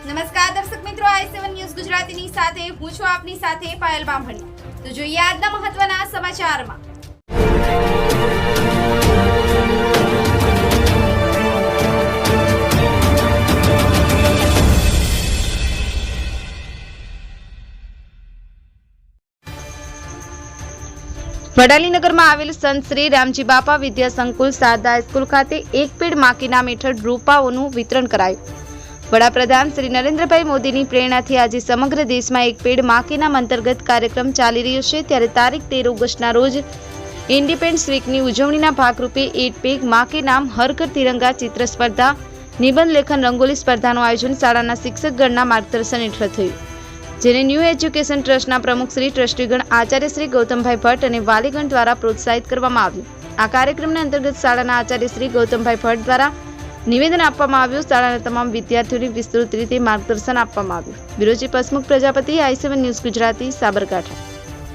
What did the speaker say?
નમસ્કાર દર્શક મિત્રો, i7 ન્યૂઝ ગુજરાતીની સાથે હું છું આપની સાથે પાયલ બામણી। તો જોઈએ આજના મહત્વના સમાચારમાં। વડાલીનગરમાં આવેલ સંત શ્રી રામજી બાપા વિદ્યા સંકુલ શારદા હાઈસ્કૂલ ખાતે એક પેડ માં કે નામ હેઠળ રોપાઓનું વિતરણ કરાયું। વડાપ્રધાન શ્રી નરેન્દ્રભાઈ મોદીની પ્રેરણાથી આજે સમગ્ર દેશમાં એક પેડ માં કે નામ અંતર્ગત કાર્યક્રમ ચાલી રહ્યો છે। ત્યારે તારીખ 13 ઓગસ્ટના રોજ ઇન્ડિપેન્ડન્સ વીકની ઉજવણીના ભાગરૂપે એક પેડ માં કે નામ હર ઘર તિરંગા ચિત્ર સ્પર્ધા, નિબંધ લેખન, રંગોલી સ્પર્ધાનું આયોજન શાળાના શિક્ષકગણના માર્ગદર્શન હેઠળ થયું, જેને ન્યૂ એજ્યુકેશન ટ્રસ્ટના પ્રમુખ શ્રી ટ્રસ્ટીગણ આચાર્ય શ્રી ગૌતમભાઈ ભટ્ટ અને વાલીગણ દ્વારા પ્રોત્સાહિત કરવામાં આવ્યું। આ કાર્યક્રમના અંતર્ગત શાળાના આચાર્ય શ્રી ગૌતમભાઈ ભટ્ટ દ્વારા નિવેદન આપવામાં આવ્યું। શાળાના તમામ વિદ્યાર્થીઓને વિસ્તૃત રીતે માર્ગદર્શન આપવામાં આવ્યું। Bureau chief Hasmukh Prajapati, i7 news Gujarati, Sabarkantha.